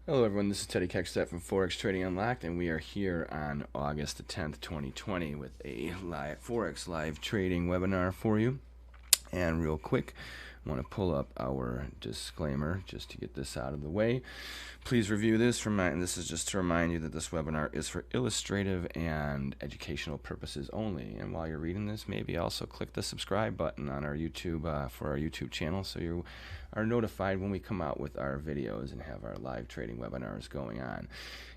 Hello everyone, this is Teddy Keckstedt from Forex Trading Unlocked, and we are here on August the 10th, 2020 with a live Forex live trading webinar for you. And real quick, I want to pull up our disclaimer just to get this out of the way. Please review this. And this is just to remind you that this webinar is for illustrative and educational purposes only. And while you're reading this, maybe also click the subscribe button on our YouTube for our YouTube channel so you are notified when we come out with our videos and have our live trading webinars going on.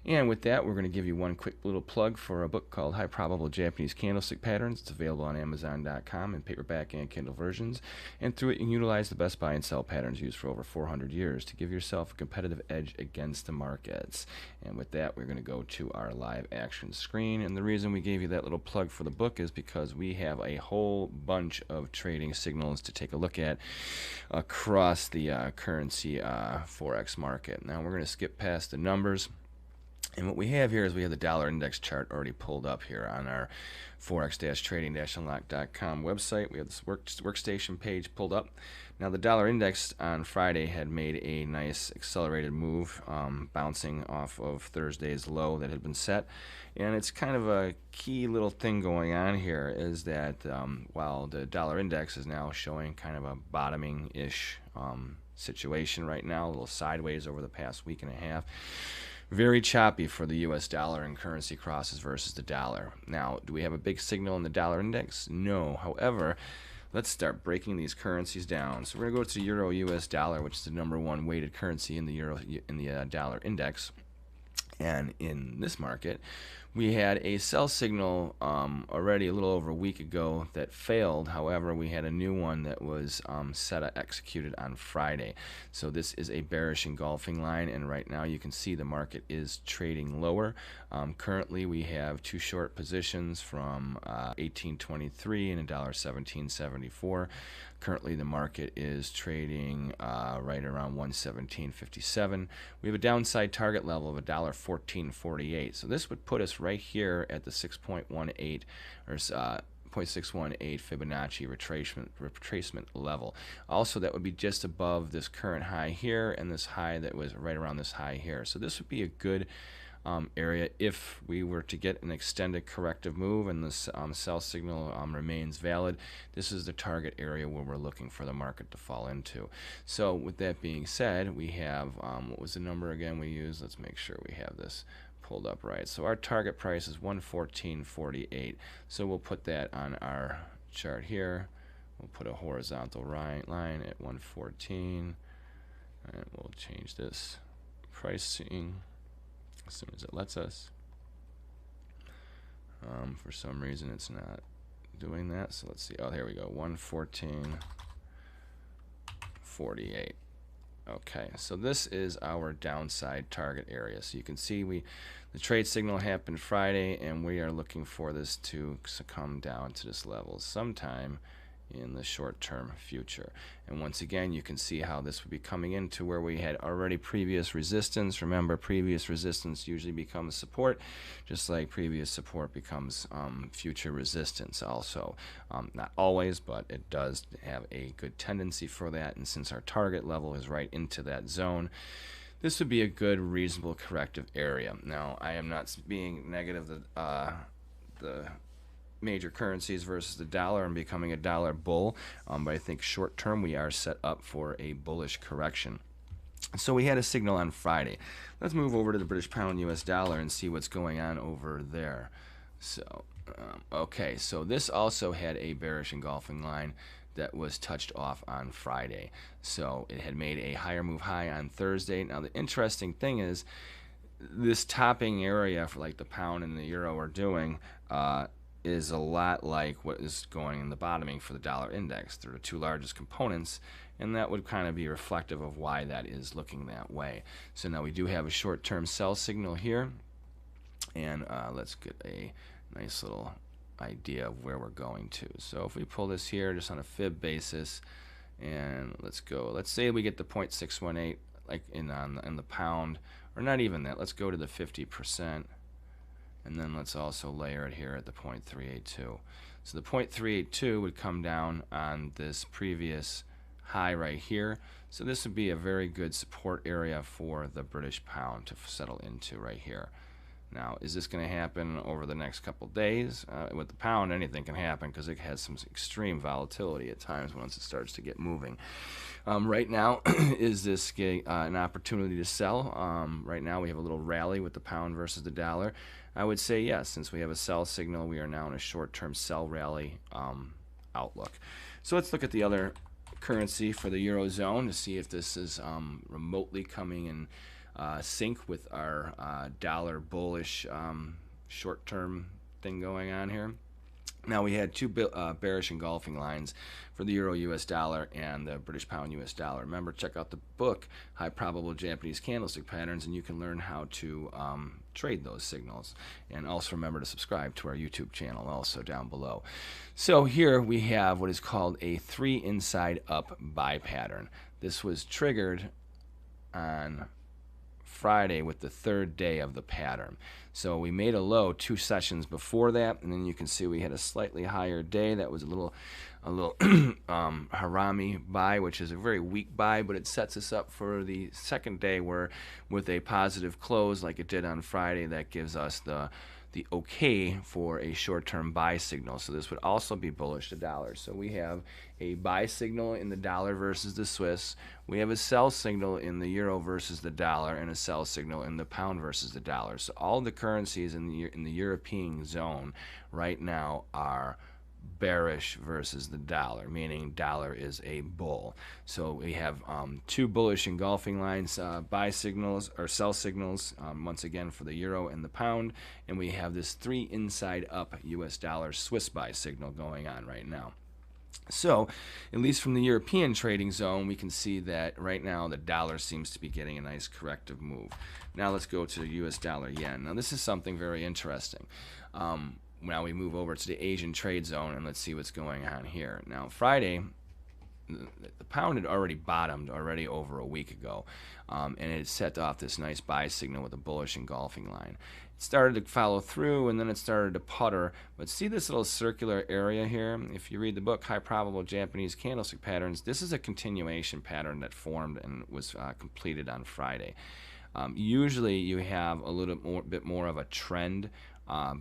And with that, we're going to give you one quick little plug for a book called High Probable Japanese Candlestick Patterns. It's available on Amazon.com in paperback and Kindle versions. And through it, you can utilize the best buy and sell patterns used for over 400 years to give yourself a competitive edge against the markets. And with that, we're going to go to our live action screen. And the reason we gave you that little plug for the book is because we have a whole bunch of trading signals to take a look at across the currency Forex market. Now, we're going to skip past the numbers. And what we have here is we have the dollar index chart already pulled up here on our forex-trading-unlock.com website. We have this workstation page pulled up. Now the dollar index on Friday had made a nice accelerated move, bouncing off of Thursday's low that had been set. And it's kind of a key little thing going on here is that while the dollar index is now showing kind of a bottoming-ish situation right now, a little sideways over the past week and a half, very choppy for the US dollar and currency crosses versus the dollar. Now, do we have a big signal in the dollar index? No. However, let's start breaking these currencies down. So we're going to go to Euro US dollar, which is the #1 weighted currency in the dollar index. And in this market, we had a sell signal already a little over a week ago that failed. However, we had a new one that was executed on Friday. So this is a bearish engulfing line, and right now you can see the market is trading lower. Currently, we have two short positions from 18.23 and $1.1774. Currently, the market is trading right around 117.57. We have a downside target level of $1.1448. So this would put us right here at the 6.18 or 0.618 Fibonacci retracement level. Also, that would be just above this current high here and this high that was right around this high here. So this would be a good area if we were to get an extended corrective move and this sell signal remains valid. This is the target area where we're looking for the market to fall into. So with that being said, we have what was the number again we used? Let's make sure we have this pulled up right. So our target price is 114.48. So we'll put that on our chart here. We'll put a horizontal line at 114, and we'll change this pricing as soon as it lets us. For some reason it's not doing that, so let's see. Oh, here we go, 114.48. Okay, so this is our downside target area. So you can see the trade signal happened Friday, and we are looking for this to come down to this level sometime in the short-term future. And once again, you can see how this would be coming into where we had already previous resistance. Remember, previous resistance usually becomes support, just like previous support becomes future resistance also. Not always, but it does have a good tendency for that. And since our target level is right into that zone, this would be a good, reasonable corrective area. Now, I am not being negative that the major currencies versus the dollar and becoming a dollar bull, but I think short term we are set up for a bullish correction. So we had a signal on Friday. Let's move over to the British pound US dollar and see what's going on over there. So okay, so this also had a bearish engulfing line that was touched off on Friday. So it had made a higher move high on Thursday. Now the interesting thing is this topping area for like the pound and the euro are doing is a lot like what is going in the bottoming for the dollar index. They're the two largest components, and that would kind of be reflective of why that is looking that way. So now we do have a short-term sell signal here, and let's get a nice little idea of where we're going to. So if we pull this here just on a fib basis, and let's go, let's say we get the 0.618 like in the pound, or not even that, let's go to the 50%. And then let's also layer it here at the 0.382. So the 0.382 would come down on this previous high right here. So this would be a very good support area for the British pound to settle into right here. Now, is this going to happen over the next couple days? With the pound, anything can happen because it has some extreme volatility at times once it starts to get moving. Right now, is this an opportunity to sell? Right now, we have a little rally with the pound versus the dollar. I would say yes. Since we have a sell signal, we are now in a short-term sell rally outlook. So let's look at the other currency for the Eurozone to see if this is remotely coming in sync with our dollar bullish short-term thing going on here. Now we had two bearish engulfing lines for the Euro US dollar and the British pound US dollar. Remember, check out the book, High Probable Japanese Candlestick Patterns, and you can learn how to trade those signals. And also remember to subscribe to our YouTube channel also down below. So here we have what is called a 3 inside up buy pattern. This was triggered on Friday with the third day of the pattern. So we made a low 2 sessions before that, and then you can see we had a slightly higher day. That was a little harami buy, which is a very weak buy, but it sets us up for the second day where with a positive close like it did on Friday, that gives us the okay for a short-term buy signal. So this would also be bullish the dollar. So we have a buy signal in the dollar versus the Swiss. We have a sell signal in the euro versus the dollar, and a sell signal in the pound versus the dollar. So all the currencies in the European zone right now are bearish versus the dollar, meaning dollar is a bull. So we have 2 bullish engulfing lines, buy signals or sell signals, once again for the euro and the pound, and we have this 3 inside up US dollar Swiss buy signal going on right now. So, at least from the European trading zone, we can see that right now the dollar seems to be getting a nice corrective move. Now let's go to the US dollar yen. Now this is something very interesting. Now we move over to the Asian trade zone, and let's see what's going on here. Now Friday, the pound had already bottomed already over a week ago, and it set off this nice buy signal with a bullish engulfing line. It started to follow through, and then it started to putter. But see this little circular area here? If you read the book, High Probable Japanese Candlestick Patterns, this is a continuation pattern that formed and was completed on Friday. Usually you have a little bit more of a trend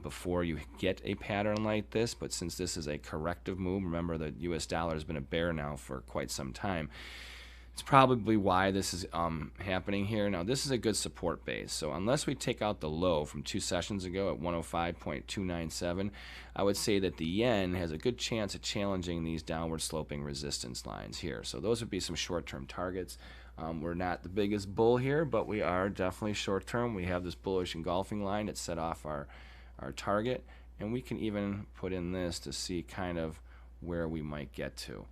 before you get a pattern like this, but since this is a corrective move, remember the US dollar has been a bear now for quite some time. It's probably why this is happening here. Now this is a good support base, so unless we take out the low from 2 sessions ago at 105.297, I would say that the yen has a good chance of challenging these downward sloping resistance lines here. So those would be some short-term targets. We're not the biggest bull here, but we are definitely short-term. We have this bullish engulfing line that set off our target, and we can even put in this to see kind of where we might get to.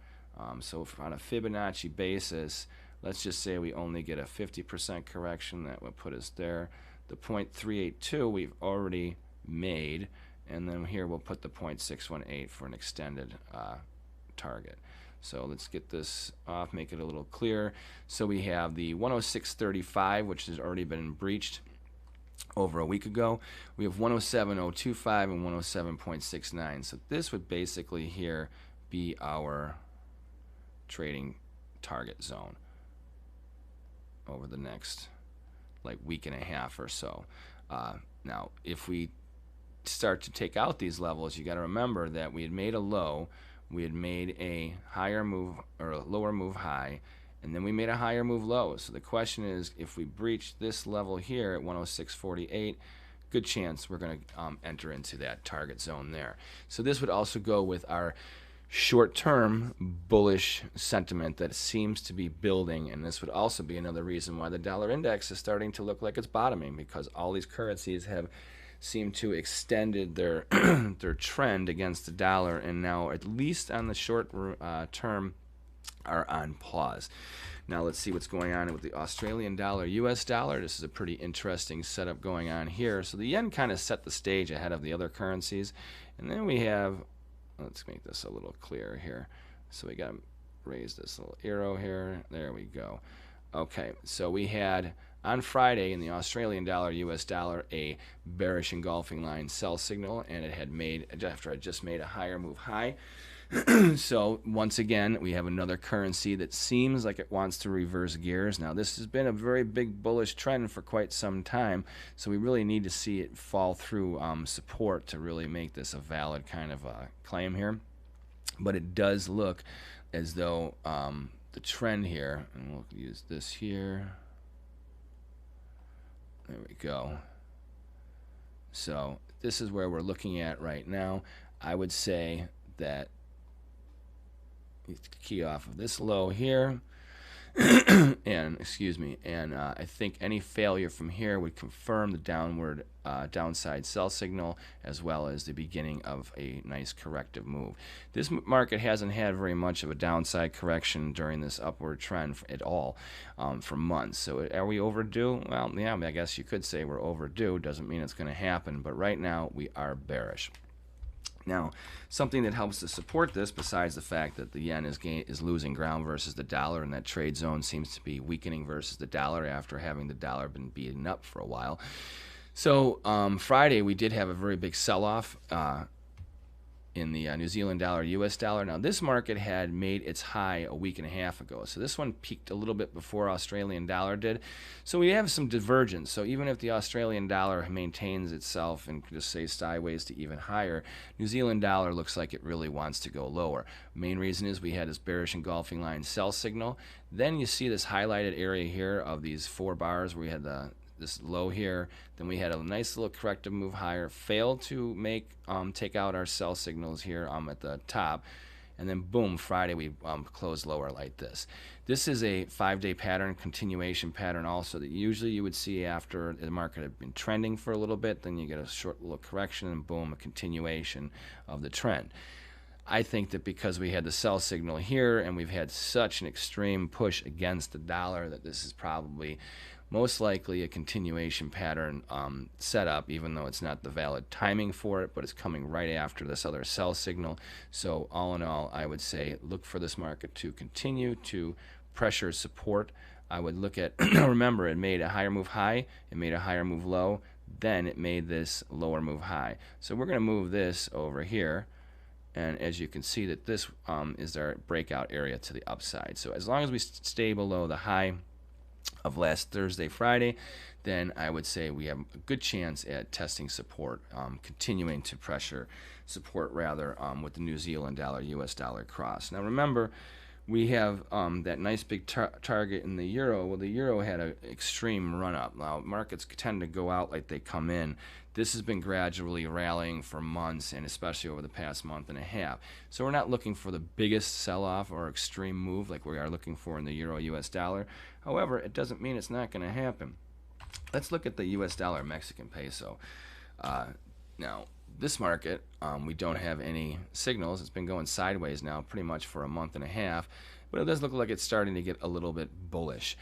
So if on a Fibonacci basis, let's just say we only get a 50% correction, that would put us there. The 0.382 we've already made, and then here we'll put the 0.618 for an extended target. So let's get this off, make it a little clearer. So we have the 106.35, which has already been breached over a week ago. We have 107.025 and 107.69. So this would basically here be our trading target zone over the next like week and a half or so. Now if we start to take out these levels, you got to remember that we had made a low, we had made a higher move or a lower move high, and then we made a higher move low. So the question is, if we breach this level here at 106.48, good chance we're going to enter into that target zone there. So this would also go with our short-term bullish sentiment that seems to be building, and this would also be another reason why the dollar index is starting to look like it's bottoming, because all these currencies have seemed to extended their their trend against the dollar, and now at least on the short term are on pause. Now let's see what's going on with the Australian dollar, US dollar. This is a pretty interesting setup going on here. So the yen kind of set the stage ahead of the other currencies, and then we have, let's make this a little clearer here. So we got to raise this little arrow here. There we go. Okay, so we had on Friday in the Australian dollar, US dollar, a bearish engulfing line sell signal, and it had made, after I just made a higher move high. So once again, we have another currency that seems like it wants to reverse gears. Now this has been a very big bullish trend for quite some time, so we really need to see it fall through support to really make this a valid kind of claim here. But it does look as though the trend here, and we'll use this here. There we go. So this is where we're looking at right now. I would say that key off of this low here, and excuse me, and I think any failure from here would confirm the downward downside sell signal, as well as the beginning of a nice corrective move. This market hasn't had very much of a downside correction during this upward trend at all for months. So are we overdue? Well, yeah, I guess you could say we're overdue. Doesn't mean it's going to happen, but right now we are bearish. Now, something that helps to support this, besides the fact that the yen is losing ground versus the dollar, and that trade zone seems to be weakening versus the dollar after having the dollar been beaten up for a while. So Friday we did have a very big sell-off in the New Zealand dollar, US dollar. Now this market had made its high a week and a half ago, so this one peaked a little bit before Australian dollar did. So we have some divergence. So even if the Australian dollar maintains itself and just say sideways to even higher, New Zealand dollar looks like it really wants to go lower. Main reason is we had this bearish engulfing line sell signal. Then you see this highlighted area here of these 4 bars where we had this low here, then we had a nice little corrective move higher, failed to make take out our sell signals here at the top, and then boom, Friday we closed lower like this. This is a 5-day pattern, continuation pattern also, that usually you would see after the market had been trending for a little bit, then you get a short little correction and boom, a continuation of the trend. I think that because we had the sell signal here and we've had such an extreme push against the dollar, that this is probably most likely a continuation pattern setup, even though it's not the valid timing for it, but it's coming right after this other sell signal. So all in all, I would say look for this market to continue to pressure support. I would look at, remember, it made a higher move high, it made a higher move low, then it made this lower move high. So we're going to move this over here. And as you can see, that this is our breakout area to the upside. So as long as we stay below the high of last Thursday, Friday, then I would say we have a good chance at testing support, continuing to pressure support rather with the New Zealand dollar, US dollar cross. Now remember, we have that nice big target in the euro. Well, the euro had an extreme run up. Now markets tend to go out like they come in. This has been gradually rallying for months, and especially over the past month and a half. So we're not looking for the biggest sell-off or extreme move like we are looking for in the euro US dollar. However, it doesn't mean it's not going to happen. Let's look at the US dollar Mexican peso. Now, this market, we don't have any signals. It's been going sideways now pretty much for a month and a half. But it does look like it's starting to get a little bit bullish.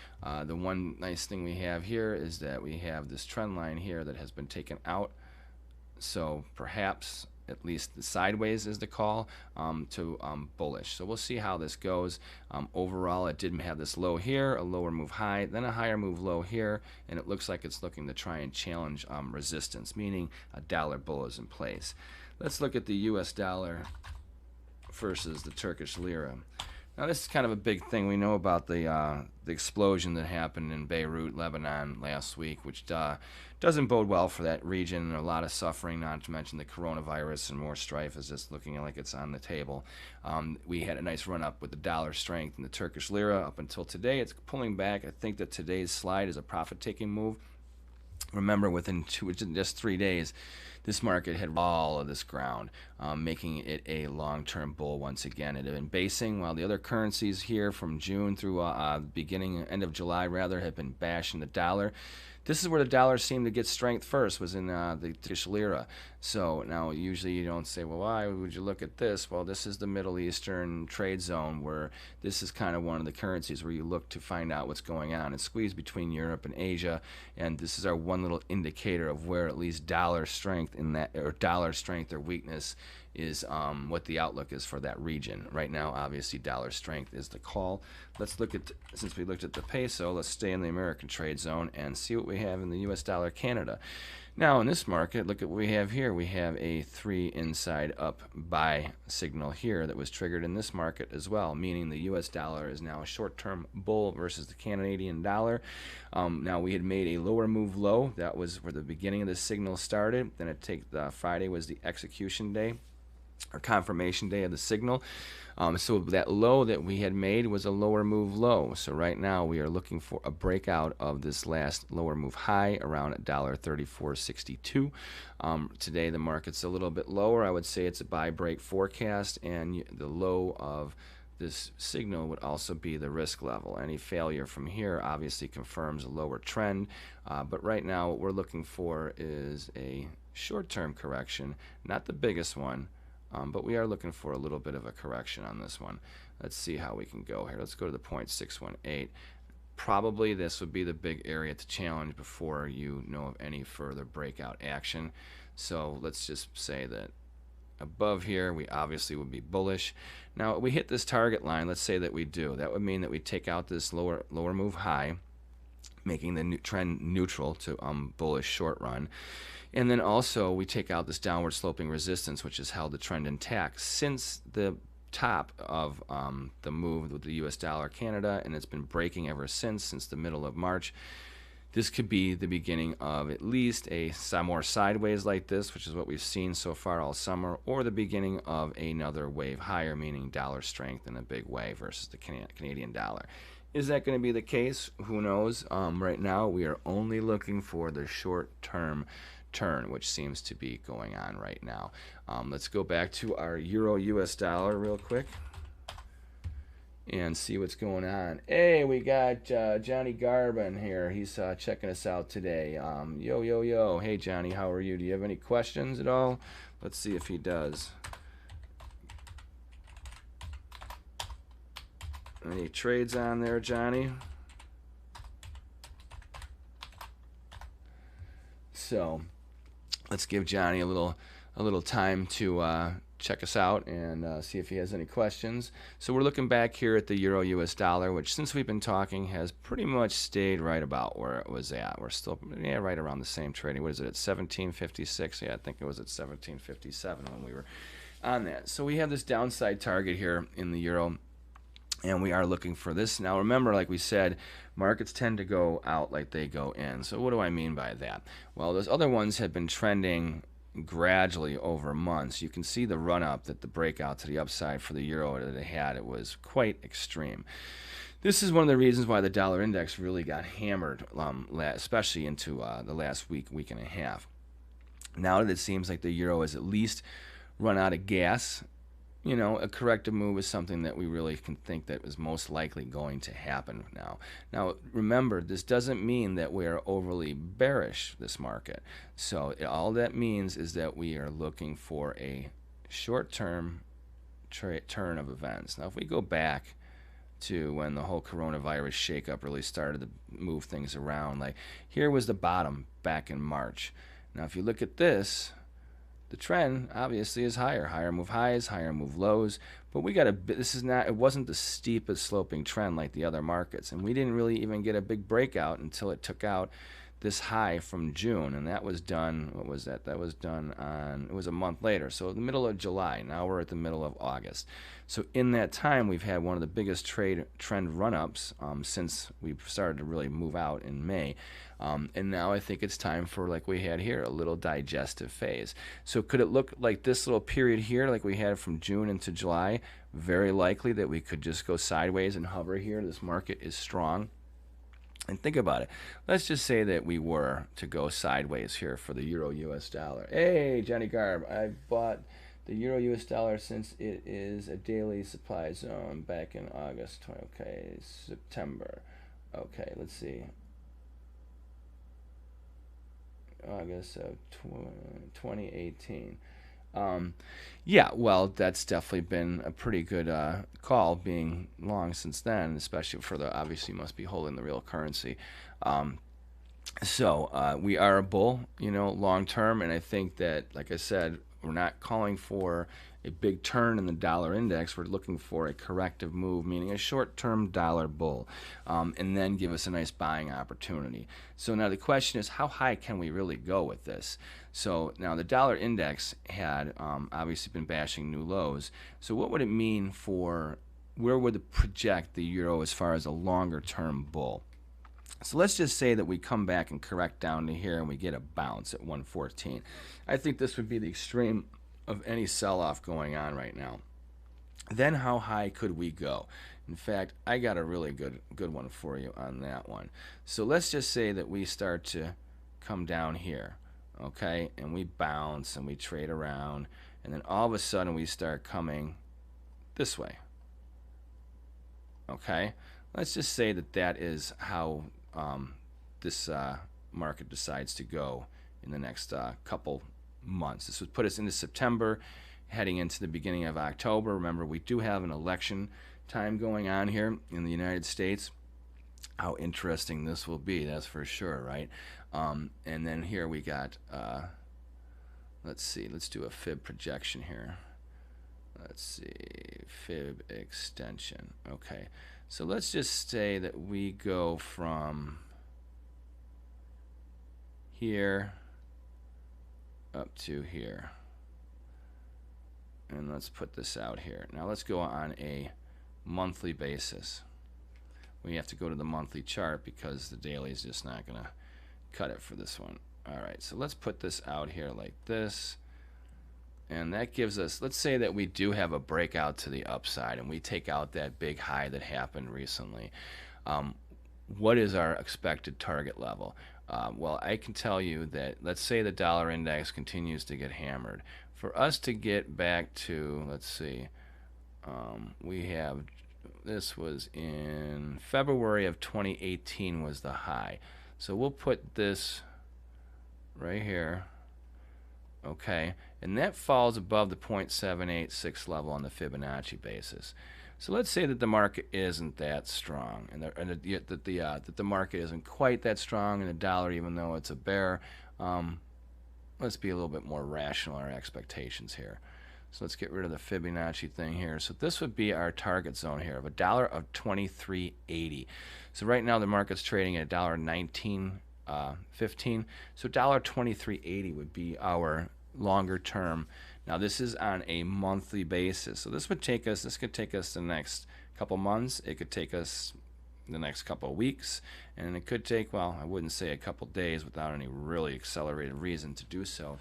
The one nice thing we have here is that we have this trend line here that has been taken out. So perhaps at least the sideways is the call to bullish. So we'll see how this goes. Overall, it did have this low here, a lower move high, then a higher move low here, and it looks like it's looking to try and challenge resistance, meaning a dollar bull is in place. Let's look at the US dollar versus the Turkish lira. Now this is kind of a big thing. We know about the explosion that happened in Beirut, Lebanon last week, which doesn't bode well for that region. A lot of suffering, not to mention the coronavirus, and more strife is just looking like it's on the table. We had a nice run up with the dollar strength and the Turkish lira up until today. It's pulling back. I think that today's slide is a profit-taking move. Remember, within just 3 days, this market had all of this ground, making it a long-term bull once again. It had been basing, while the other currencies here from June through end of July rather, had been bashing the dollar. This is where the dollar seemed to get strength first, was in the Turkish lira. So now usually you don't say, well, why would you look at this? Well, this is the Middle Eastern trade zone, where this is kind of one of the currencies where you look to find out what's going on. It's squeezed between Europe and Asia, and this is our one little indicator of where at least dollar strength in that, or dollar strength or weakness is what the outlook is for that region. Right now, obviously, dollar strength is the call. Let's look at, since we looked at the peso, let's stay in the American trade zone and see what we have in the US dollar Canada. Now, in this market, look at what we have here. We have a 3 inside up buy signal here that was triggered in this market as well, meaning the US dollar is now a short-term bull versus the Canadian dollar. Now, we had made a lower move low. That was where the beginning of the signal started. Then Friday was the execution day, or confirmation day of the signal. So that low that we had made was a lower move low. So right now we are looking for a breakout of this last lower move high around $1.3462. Today the market's a little bit lower. I would say it's a buy break forecast, and the low of this signal would also be the risk level. Any failure from here obviously confirms a lower trend, but right now what we're looking for is a short-term correction, not the biggest one. But we are looking for a little bit of a correction on this one. Let's see how we can go here. Let's go to the 0.618. Probably this would be the big area to challenge before you know of any further breakout action. So let's just say that above here we obviously would be bullish. Now we hit this target line. Let's say that we do. That would mean that we take out this lower move high, making the trend neutral to bullish short run. And then also we take out this downward sloping resistance, which has held the trend intact since the top of the move with the US dollar Canada, and it's been breaking ever since the middle of March. This could be the beginning of at least some more sideways like this, which is what we've seen so far all summer, or the beginning of another wave higher, meaning dollar strength in a big way versus the Canadian dollar. Is that going to be the case? Who knows? Right now we are only looking for the short-term turn, which seems to be going on right now. Let's go back to our Euro US dollar real quick and see what's going on. Hey, we got Johnny Garvin here. He's checking us out today. Yo. Hey, Johnny, how are you? Do you have any questions at all? Let's see if he does. Any trades on there, Johnny? So let's give Johnny a little time to check us out and see if he has any questions. So we're looking back here at the Euro US dollar, which since we've been talking has pretty much stayed right about where it was at. We're still right around the same trading. What is it, at 1756? Yeah, I think it was at 1757 when we were on that. So we have this downside target here in the euro, and we are looking for this. Now remember, like we said, markets tend to go out like they go in. So what do I mean by that? Well, those other ones have been trending gradually over months. You can see the run up, that the breakout to the upside for the euro that they had, it was quite extreme. This is one of the reasons why the dollar index really got hammered, especially into the last week and a half. Now that it seems like the euro has at least run out of gas, you know, a corrective move is something that we really can think that is most likely going to happen now. Now, remember, this doesn't mean that we are overly bearish, this market. So all that means is that we are looking for a short-term turn of events. Now, if we go back to when the whole coronavirus shakeup really started to move things around, like here was the bottom back in March. Now, if you look at this, the trend obviously is higher move highs, higher move lows, but we got it wasn't the steepest sloping trend like the other markets, and we didn't really even get a big breakout until it took out this high from June, and that was done, what was that? That was done on, it was a month later, so the middle of July. Now we're at the middle of August. So in that time, we've had one of the biggest trend run-ups since we started to really move out in May. And now I think it's time for, like we had here, a little digestive phase. So could it look like this little period here, like we had from June into July? Very likely that we could just go sideways and hover here. This market is strong. And think about it. Let's just say that we were to go sideways here for the Euro US dollar. Hey, Johnny Garb, I've bought the Euro US dollar since it is a daily supply zone back in August. Okay, September. Okay, let's see. August of 2018. Yeah, well, that's definitely been a pretty good call, being long since then, especially for the, obviously must be holding the real currency. So we are a bull, you know, long term, and I think that, like I said, We're not calling for a big turn in the dollar index. We're looking for a corrective move, meaning a short-term dollar bull, and then give us a nice buying opportunity. So now the question is, how high can we really go with this? So now the dollar index had obviously been bashing new lows. So what would it mean for, where would it project the euro as far as a longer-term bull? So let's just say that we come back and correct down to here and we get a bounce at 114. I think this would be the extreme of any sell-off going on right now. Then how high could we go? In fact, I got a really good one for you on that one. So let's just say that we start to come down here, okay, and we bounce and we trade around, and then all of a sudden we start coming this way, okay. Let's just say that that is how this market decides to go in the next couple months. This would put us into September, heading into the beginning of October. Remember, we do have an election time going on here in the United States. How interesting this will be, that's for sure, right? And then here we got, let's see, let's do a fib projection here. Let's see, fib extension. Okay, so let's just say that we go from here up to here. And let's put this out here. Now let's go on a monthly basis. We have to go to the monthly chart because the daily is just not going to cut it for this one. All right, so let's put this out here like this. And that gives us, let's say that we do have a breakout to the upside and we take out that big high that happened recently. What is our expected target level? Well, I can tell you that, let's say the dollar index continues to get hammered. For us to get back to, let's see, we have, this was in February of 2018 was the high. So we'll put this right here. Okay, and that falls above the 0.786 level on the Fibonacci basis. So let's say that the market isn't that strong, and that the market isn't quite that strong in the dollar, even though it's a bear. Let's be a little bit more rational in our expectations here. So let's get rid of the Fibonacci thing here. So this would be our target zone here of $1.2380. So right now the market's trading at $1.1915. So $1.2380 would be our longer term. Now this is on a monthly basis. So this could take us the next couple months. It could take us the next couple of weeks, and it could take, well, I wouldn't say a couple days without any really accelerated reason to do so.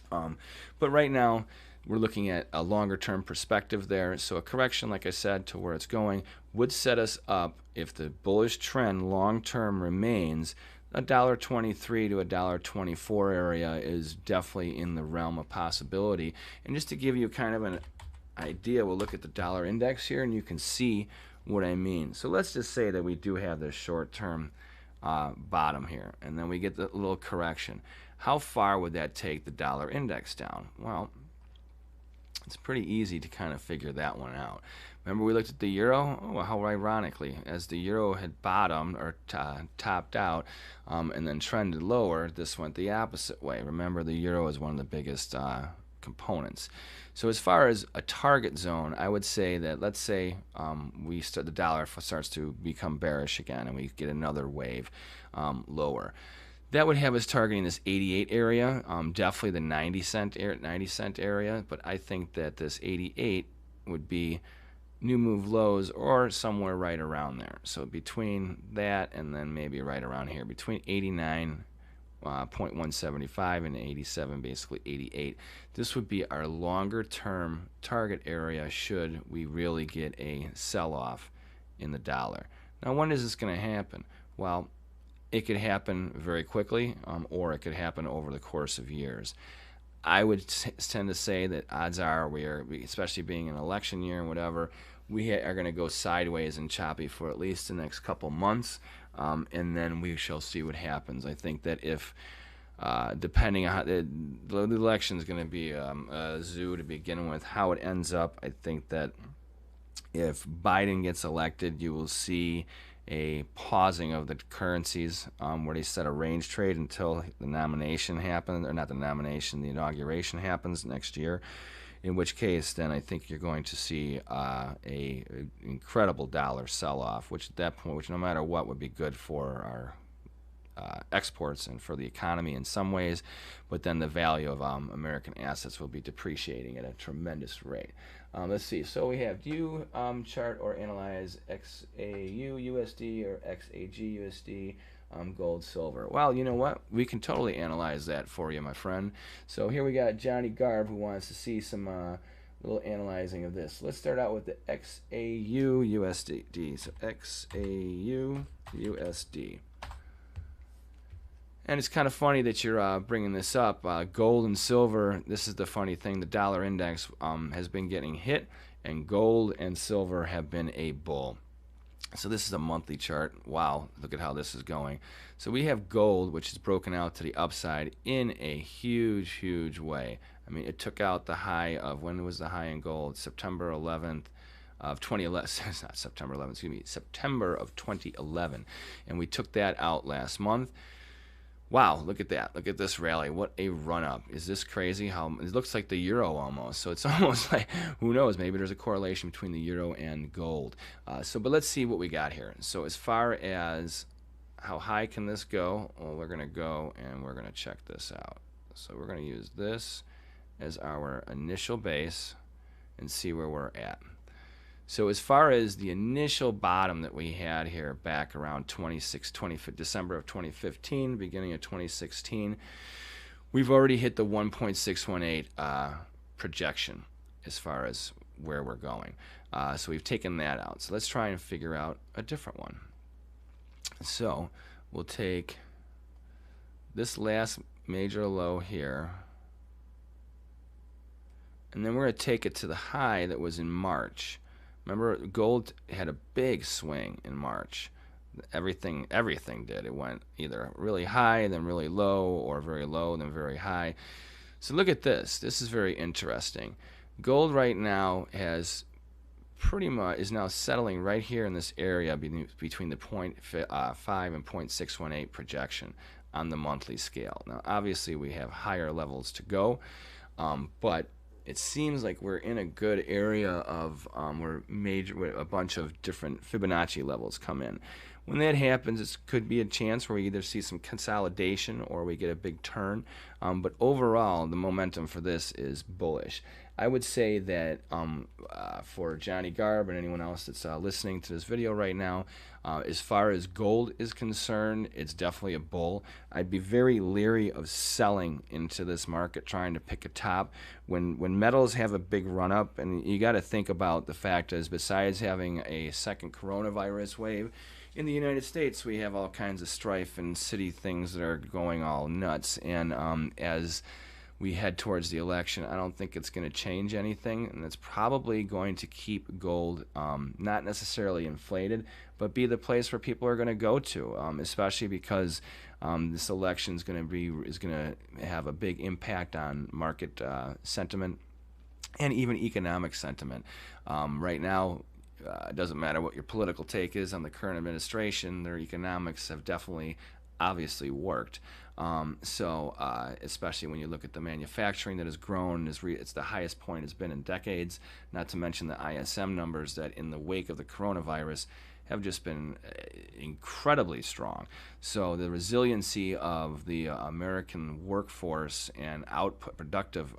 But right now we're looking at a longer term perspective there. So a correction, like I said, to where it's going would set us up, if the bullish trend long term remains, $1.23 to $1.24 area is definitely in the realm of possibility. And just to give you kind of an idea, we'll look at the dollar index here and you can see what I mean. So let's just say that we do have this short-term bottom here, and then we get the little correction. How far would that take the dollar index down? Well, it's pretty easy to kind of figure that one out. Remember we looked at the euro? Oh, how ironically, as the euro had bottomed or topped out and then trended lower, this went the opposite way. Remember, the euro is one of the biggest components. So as far as a target zone, I would say that, let's say the dollar starts to become bearish again and we get another wave lower. That would have us targeting this 88 area, definitely the 90 cent area, but I think that this 88 would be new move lows or somewhere right around there. So between that and then maybe right around here, between 89.175 and 87, basically 88. This would be our longer term target area should we really get a sell-off in the dollar. Now, when is this going to happen? Well, it could happen very quickly, or it could happen over the course of years. I would tend to say that odds are especially being an election year and whatever, we are going to go sideways and choppy for at least the next couple months, and then we shall see what happens. I think that if, depending on how the election is going to be a zoo to begin with, how it ends up, I think that if Biden gets elected, you will see a pausing of the currencies where they set a range trade until the nomination happens, or not the nomination, the inauguration happens next year. In which case, then I think you're going to see a incredible dollar sell-off, which at that point, which no matter what would be good for our exports and for the economy in some ways, but then the value of American assets will be depreciating at a tremendous rate. Let's see. So we have, do you chart or analyze XAUUSD or XAGUSD, gold, silver? Well, you know what? We can totally analyze that for you, my friend. So here we got Johnny Garb who wants to see some little analyzing of this. Let's start out with the XAUUSD. So XAUUSD. And it's kind of funny that you're bringing this up. Gold and silver, this is the funny thing. The dollar index has been getting hit, and gold and silver have been a bull. So this is a monthly chart. Wow, look at how this is going. So we have gold, which is broken out to the upside in a huge, huge way. I mean, it took out the high of, when was the high in gold? September 11th. Of 2011, it's not September 11th, excuse me, September of 2011. And we took that out last month. Wow, look at that. Look at this rally. What a run-up. Is this crazy? How it looks like the euro almost. So it's almost like, who knows, maybe there's a correlation between the euro and gold. But let's see what we got here. So as far as how high can this go, well, we're going to go and we're going to check this out. So we're going to use this as our initial base and see where we're at. So as far as the initial bottom that we had here back around December of 2015, beginning of 2016, we've already hit the 1.618 projection as far as where we're going. So we've taken that out. So let's try and figure out a different one. So we'll take this last major low here, and then we're going to take it to the high that was in March. Remember, gold had a big swing in March. Everything did. It went either really high, then really low, or very low, then very high. So look at this. This is very interesting. Gold right now has pretty much is now settling right here in this area between the 0.5 and 0.618 projection on the monthly scale. Now, obviously, we have higher levels to go, but it seems like we're in a good area of where a bunch of different Fibonacci levels come in. When that happens, it could be a chance where we either see some consolidation or we get a big turn. But overall, the momentum for this is bullish. I would say that for Johnny Garb and anyone else that's listening to this video right now, as far as gold is concerned, it's definitely a bull. I'd be very leery of selling into this market, trying to pick a top. When metals have a big run up, and you got to think about the fact is, besides having a second coronavirus wave, in the United States, we have all kinds of strife and city things that are going all nuts. And as we head towards the election, I don't think it's going to change anything, and it's probably going to keep gold not necessarily inflated, but be the place where people are going to go to, especially because this election is going to have a big impact on market sentiment and even economic sentiment. Right now, it doesn't matter what your political take is on the current administration, their economics have definitely obviously worked. Especially when you look at the manufacturing that has grown, it's the highest point it's been in decades, not to mention the ISM numbers that in the wake of the coronavirus have just been incredibly strong. So the resiliency of the American workforce and output productive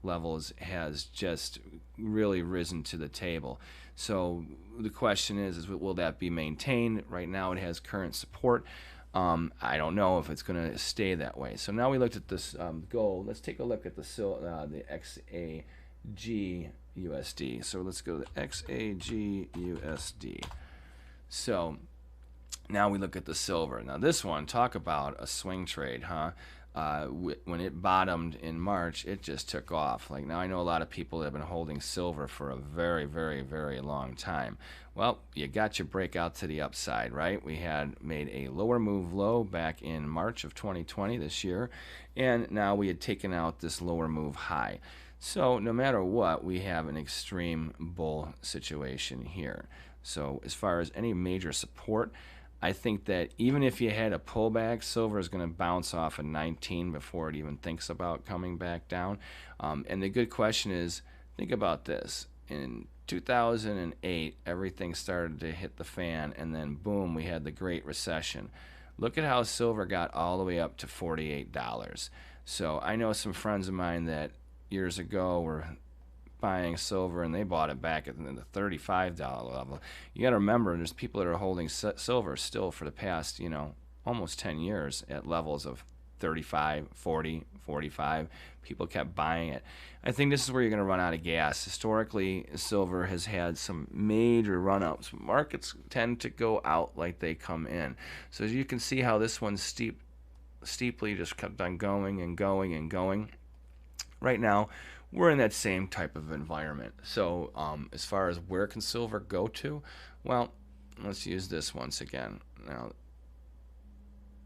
levels has just really risen to the table. So the question is will that be maintained? Right now it has current support. I don't know if it's going to stay that way. So now we looked at this gold. Let's take a look at the XAGUSD. So let's go to the XAGUSD. So now we look at the silver. Now this one, talk about a swing trade, huh? When it bottomed in March, it just took off. Like, now I know a lot of people that have been holding silver for a very, very, very long time. Well, you got your breakout to the upside, right? We had made a lower move low back in March of 2020 this year, and now we had taken out this lower move high. So no matter what, we have an extreme bull situation here. So as far as any major support, I think that even if you had a pullback, silver is going to bounce off of 19 before it even thinks about coming back down. And the good question is, think about this. In 2008, everything started to hit the fan, and then boom, we had the Great Recession. Look at how silver got all the way up to $48. So I know some friends of mine that years ago were buying silver and they bought it back at the $35 level. You got to remember, there's people that are holding silver still for the past, almost 10 years at levels of 35, 40, 45. People kept buying it. I think this is where you're going to run out of gas. Historically, silver has had some major run-ups. Markets tend to go out like they come in. So as you can see how this one steeply just kept on going and going and going. Right now, we're in that same type of environment. So as far as where can silver go to, well, let's use this once again. Now,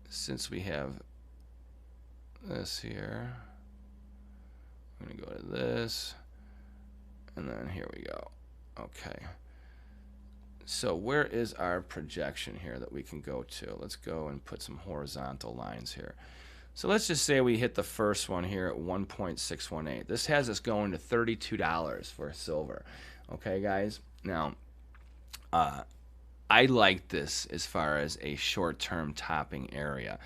since we have this here, I'm going to go to this, and then here we go. Okay. So where is our projection here that we can go to? Let's go and put some horizontal lines here. So let's just say we hit the first one here at 1.618. This has us going to $32 for silver. Okay, guys? Now, I like this as far as a short-term topping area.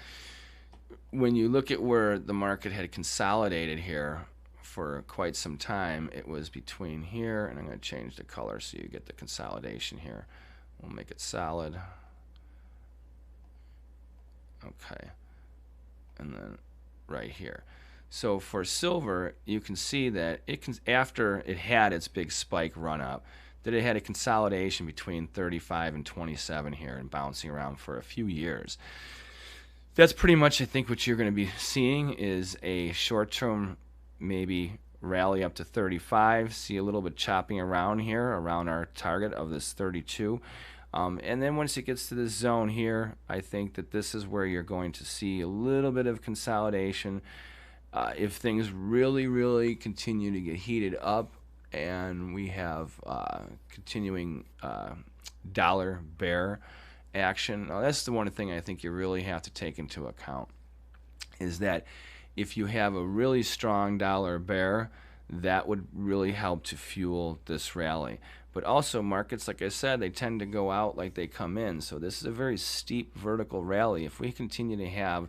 When you look at where the market had consolidated here for quite some time, it was between here, and I'm going to change the color so you get the consolidation here. We'll make it solid. Okay. And then right here. So for silver, you can see that it can, after it had its big spike run up, that it had a consolidation between 35 and 27 here and bouncing around for a few years. That's pretty much, I think, what you're going to be seeing is a short-term maybe rally up to 35, see a little bit chopping around here around our target of this 32. And then once it gets to this zone here, I think that this is where you're going to see a little bit of consolidation. If things really, really continue to get heated up and we have continuing dollar bear action, now that's the one thing I think you really have to take into account, is that if you have a really strong dollar bear, that would really help to fuel this rally. But also markets, like I said, they tend to go out like they come in. So this is a very steep vertical rally. If we continue to have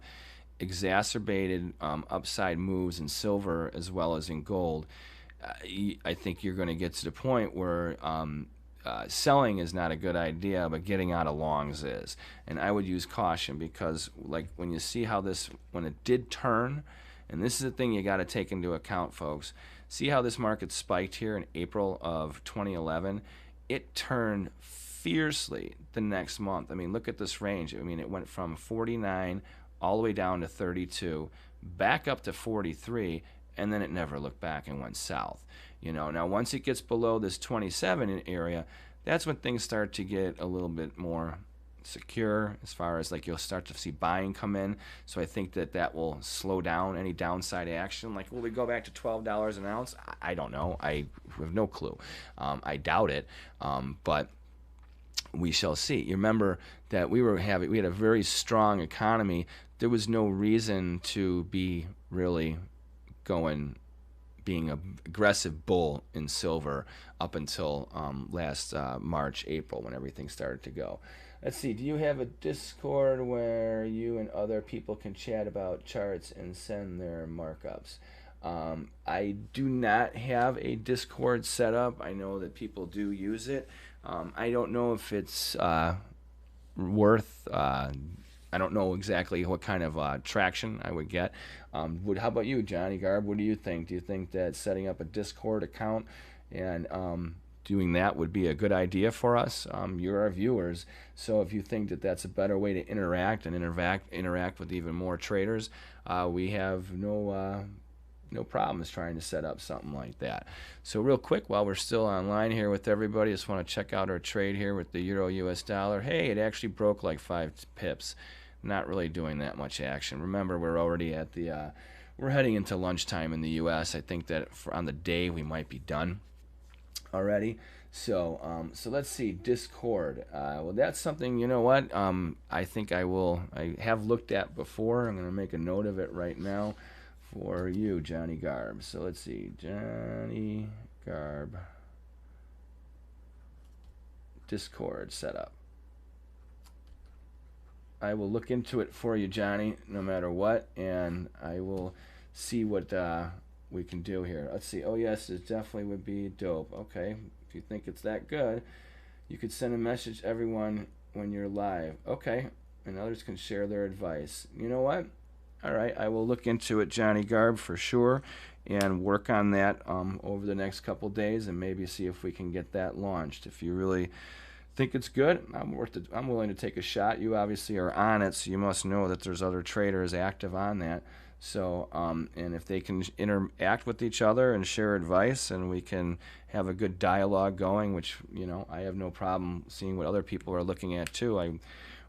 exacerbated upside moves in silver as well as in gold, I think you're going to get to the point where selling is not a good idea, but getting out of longs is. And I would use caution because, like, when you see how this, when it did turn, and this is the thing you got to take into account, folks. See how this market spiked here in April of 2011? It turned fiercely the next month. I mean, look at this range. I mean, it went from 49 all the way down to 32, back up to 43, and then it never looked back and went south. Now once it gets below this 27 area, that's when things start to get a little bit more secure, as far as like you'll start to see buying come in. So I think that will slow down any downside action. Like, will we go back to $12 an ounce? I don't know. I have no clue. I doubt it, but we shall see. You remember that we had a very strong economy. There was no reason to be really being an aggressive bull in silver up until last March, April, when everything started to go. Let's see, do you have a Discord where you and other people can chat about charts and send their markups? I do not have a Discord set up. I know that people do use it. I don't know if it's worth, I don't know exactly what kind of traction I would get. How about you, Johnny Garb? What do you think? Do you think that setting up a Discord account and doing that would be a good idea for us? You're our viewers, so if you think that that's a better way to interact with even more traders, we have no problems trying to set up something like that. So real quick, while we're still online here with everybody, just want to check out our trade here with the Euro US dollar. Hey, it actually broke like 5 pips. Not really doing that much action. Remember, we're already at the we're heading into lunchtime in the US. I think that on the day we might be done already. So let's see, Discord. Well, that's something, you know what? I think I have looked at before. I'm going to make a note of it right now for you, Johnny Garb. So let's see, Johnny Garb, Discord setup. I will look into it for you, Johnny, no matter what, and I will see what we can do here. Let's see. Oh, yes, it definitely would be dope. Okay. If you think it's that good, you could send a message to everyone when you're live. Okay. And others can share their advice. You know what? All right. I will look into it, Johnny Garb, for sure, and work on that over the next couple days and maybe see if we can get that launched. If you really think it's good, I'm willing to take a shot. You obviously are on it, so you must know that there's other traders active on that. So, and if they can interact with each other and share advice, and we can have a good dialogue going, which, you know, I have no problem seeing what other people are looking at too.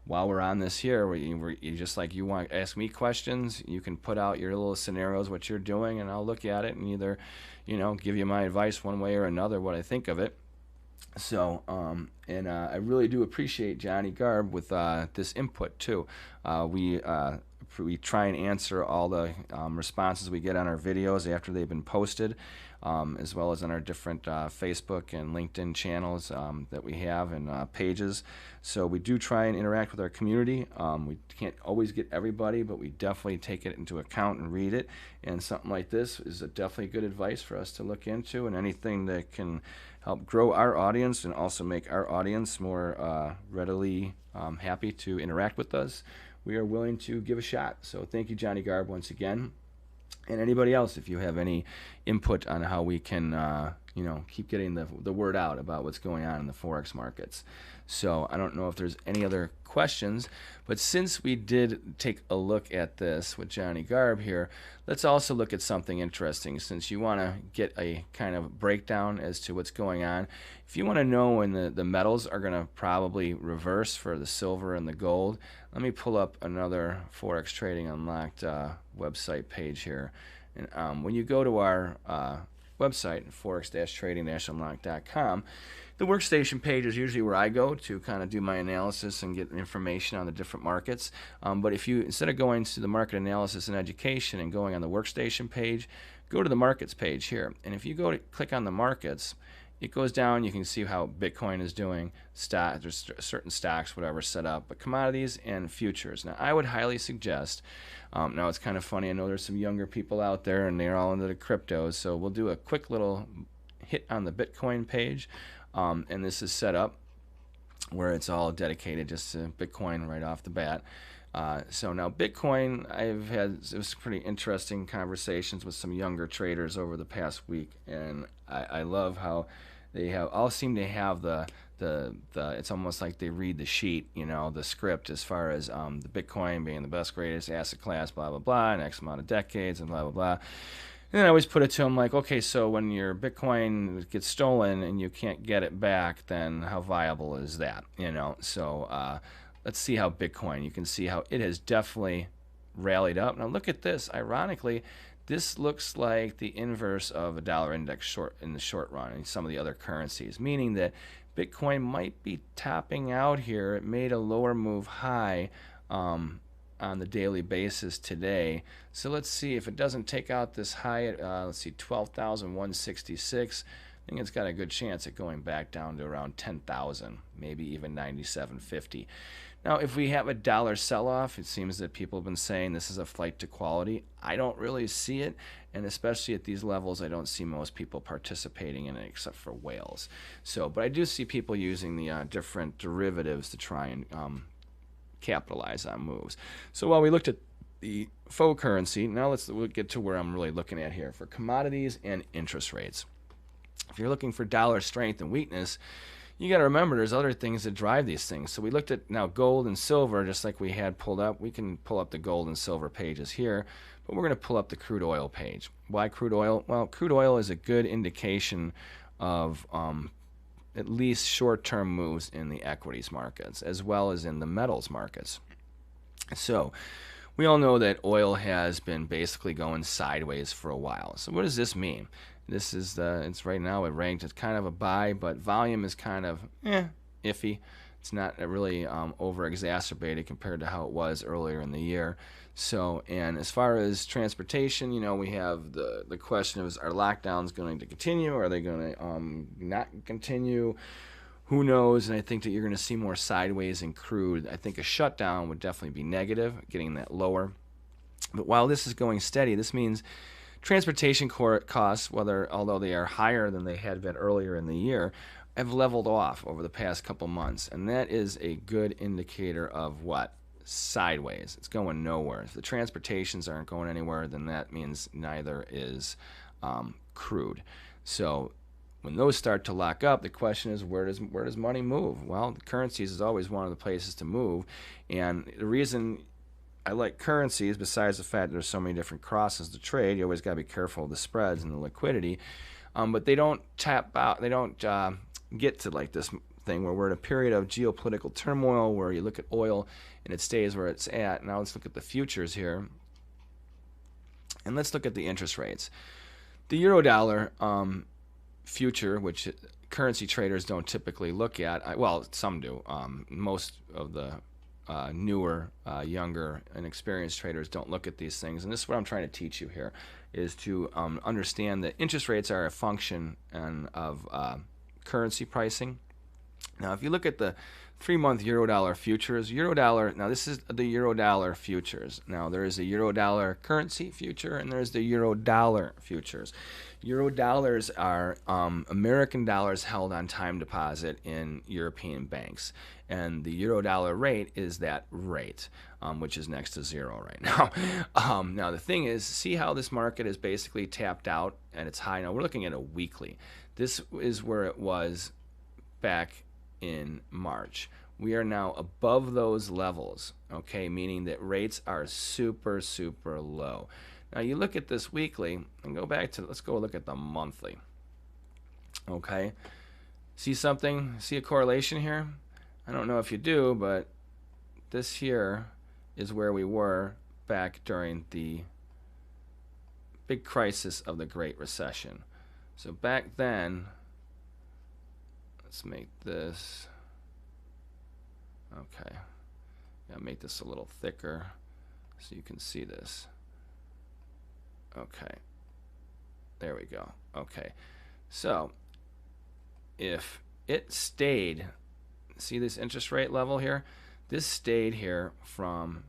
While we're on this here, you just like you want to ask me questions, you can put out your little scenarios, what you're doing, and I'll look at it and either, you know, give you my advice one way or another, what I think of it. So, I really do appreciate Johnny Garb with this input too. We try and answer all the responses we get on our videos after they've been posted, as well as on our different Facebook and LinkedIn channels that we have and pages. So we do try and interact with our community. We can't always get everybody, but we definitely take it into account and read it. And something like this is definitely good advice for us to look into, and anything that can help grow our audience and also make our audience more readily happy to interact with us, we are willing to give a shot. So thank you, Johnny Garb, once again. And anybody else, if you have any input on how we can, you know, keep getting the word out about what's going on in the Forex markets. So I don't know if there's any other questions, but since we did take a look at this with Johnny Garb here, let's also look at something interesting. Since you want to get a kind of breakdown as to what's going on, if you want to know when the metals are going to probably reverse for the silver and the gold, let me pull up another Forex Trading Unlocked website page here. And when you go to our website, forex-trading-unlocked.com, the workstation page is usually where I go to kind of do my analysis and get information on the different markets. But if you, instead of going to the market analysis and education and going on the workstation page, go to the markets page here. And if you go to click on the markets, it goes down. You can see how Bitcoin is doing. There's certain stocks, whatever, set up, but commodities and futures. Now, I would highly suggest. Now, it's kind of funny. I know there's some younger people out there, and they're all into the cryptos. So we'll do a quick little hit on the Bitcoin page. And this is set up where it's all dedicated just to Bitcoin right off the bat. So now Bitcoin, I've had pretty interesting conversations with some younger traders over the past week, and I love how they all seem to have it's almost like they read the sheet, you know, the script as far as the Bitcoin being the best, greatest asset class, blah, blah, blah, in X amount of decades, and blah, blah, blah. And then I always put it to them like, okay, so when your Bitcoin gets stolen and you can't get it back, then how viable is that? You know, so let's see how Bitcoin, you can see how it has definitely rallied up. Now look at this. Ironically, this looks like the inverse of a dollar index short in the short run and some of the other currencies, meaning that Bitcoin might be topping out here. It made a lower move high on the daily basis today. So let's see if it doesn't take out this high at let's see, 12,166. I think it's got a good chance at going back down to around 10,000, maybe even 97.50. Now, if we have a dollar sell-off, it seems that people have been saying this is a flight to quality. I don't really see it, and especially at these levels, I don't see most people participating in it except for whales. So, but I do see people using the different derivatives to try and capitalize on moves. So while we looked at the faux currency, now we'll get to where I'm really looking at here for commodities and interest rates. If you're looking for dollar strength and weakness, you got to remember there's other things that drive these things. So we looked at now gold and silver, just like we had pulled up. We can pull up the gold and silver pages here, but we're going to pull up the crude oil page. Why crude oil? Well, crude oil is a good indication of at least short-term moves in the equities markets as well as in the metals markets. So we all know that oil has been basically going sideways for a while. So what does this mean? This is it's right now it ranked as kind of a buy, but volume is kind of iffy. It's not really over exacerbated compared to how it was earlier in the year. So, and as far as transportation, you know, we have the question of, are lockdowns going to continue? Are they going to not continue? Who knows? And I think that you're going to see more sideways in crude. I think a shutdown would definitely be negative, getting that lower. But while this is going steady, this means transportation costs, although they are higher than they had been earlier in the year, have leveled off over the past couple months, and that is a good indicator of what? Sideways. It's going nowhere. If the transportations aren't going anywhere, then that means neither is crude. So when those start to lock up, the question is, where does money move? Well, the currencies is always one of the places to move, and the reason I like currencies, besides the fact there's so many different crosses to trade, you always got to be careful of the spreads and the liquidity, but they don't tap out. They don't get to like this thing where we're in a period of geopolitical turmoil where you look at oil and it stays where it's at. Now let's look at the futures here, and let's look at the interest rates. The euro-dollar future, which currency traders don't typically look at, well, some do. Most of the newer, younger, and experienced traders don't look at these things, and this is what I'm trying to teach you here, is to understand that interest rates are a function of currency pricing. Now, if you look at the 3-month euro-dollar futures, euro-dollar, now this is the euro-dollar futures. Now, there is a euro-dollar currency future, and there's the euro-dollar futures. Euro-dollars are American dollars held on time deposit in European banks, and the euro-dollar rate is that rate, which is next to zero right now. Now, the thing is, see how this market is basically tapped out at its high. Now, we're looking at a weekly. This is where it was back in March. We are now above those levels, okay, meaning that rates are super, super low. Now you look at this weekly and go back to, let's go look at the monthly, okay? See something? See a correlation here? I don't know if you do, but this here is where we were back during the big crisis of the Great Recession. So back then, let's make this, okay, gotta make this a little thicker so you can see this. Okay, there we go. Okay, so if it stayed, see this interest rate level here? This stayed here from,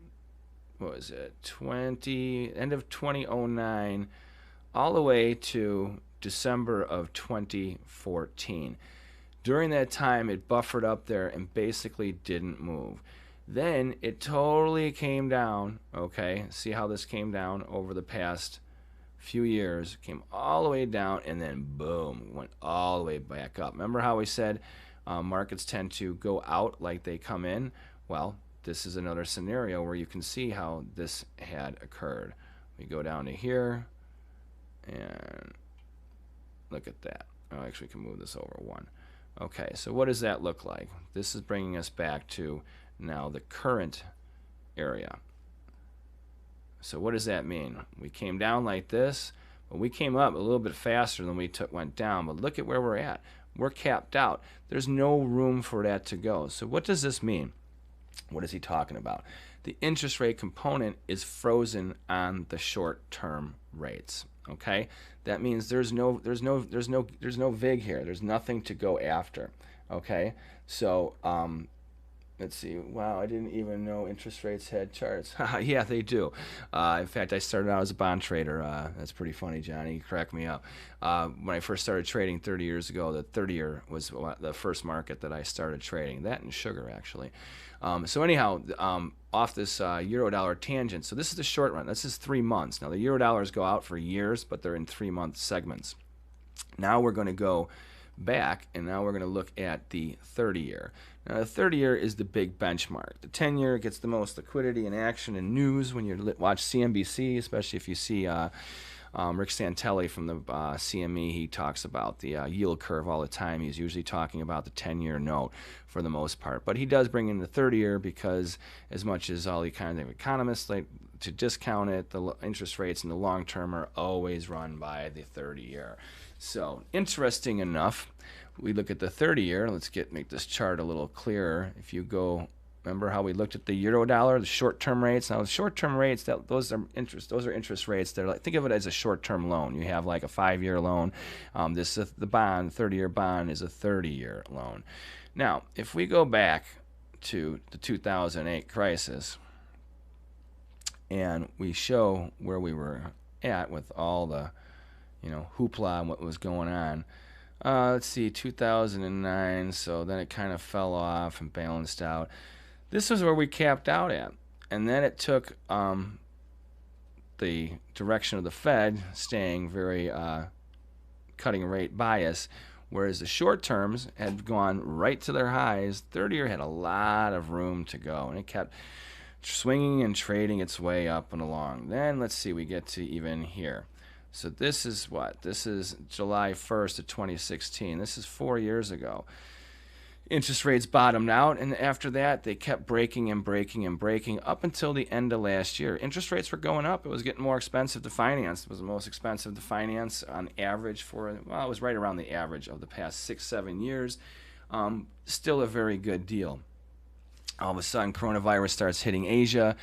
what was it, end of 2009 all the way to December of 2014. During that time, it buffered up there and basically didn't move. Then it totally came down, okay? See how this came down over the past few years, came all the way down, and then boom, went all the way back up. Remember how we said markets tend to go out like they come in? Well, this is another scenario where you can see how this had occurred. We go down to here, and look at that. Oh, actually, we can move this over one. Okay, so what does that look like? This is bringing us back to now the current area. So what does that mean? We came down like this, but we came up a little bit faster than we went down. But look at where we're at. We're capped out. There's no room for that to go. So what does this mean? What is he talking about? The interest rate component is frozen on the short-term rates. Okay, that means there's no vig here. There's nothing to go after. Okay, so let's see. Wow, I didn't even know interest rates had charts. Yeah, they do. In fact, I started out as a bond trader. That's pretty funny, Johnny. You crack me up. When I first started trading 30 years ago, the 30-year was the first market that I started trading. That and sugar, actually. So anyhow, off this euro-dollar tangent. So this is the short run. This is 3 months. Now, the euro-dollars go out for years, but they're in 3-month segments. Now we're going to go back, and now we're going to look at the 30-year. Now, the 30-year is the big benchmark. The 10-year gets the most liquidity and action and news when you watch CNBC, especially if you see Rick Santelli from the CME, he talks about the yield curve all the time. He's usually talking about the 10-year note for the most part. But he does bring in the 30-year because as much as all the kind of economists like to discount it, the interest rates in the long term are always run by the 30-year. So interesting enough, we look at the 30-year. Let's make this chart a little clearer. If you go, remember how we looked at the euro dollar, the short-term rates. Now, the short-term rates, those are interest rates. They're like, think of it as a short-term loan. You have like a 5-year loan. The bond, 30-year bond, is a 30-year loan. Now, if we go back to the 2008 crisis, and we show where we were at with all the, hoopla and what was going on. Let's see, 2009. So then it kind of fell off and balanced out. This is where we capped out at, and then it took the direction of the Fed staying very cutting rate bias, whereas the short terms had gone right to their highs. 30-year had a lot of room to go, and it kept swinging and trading its way up and along. Then let's see, we get to even here. So this is what? This is July 1st of 2016. This is 4 years ago. Interest rates bottomed out, and after that, they kept breaking and breaking and breaking up until the end of last year. Interest rates were going up. It was getting more expensive to finance. It was the most expensive to finance on average it was right around the average of the past 6-7 years. Still a very good deal. All of a sudden, coronavirus starts hitting Asia.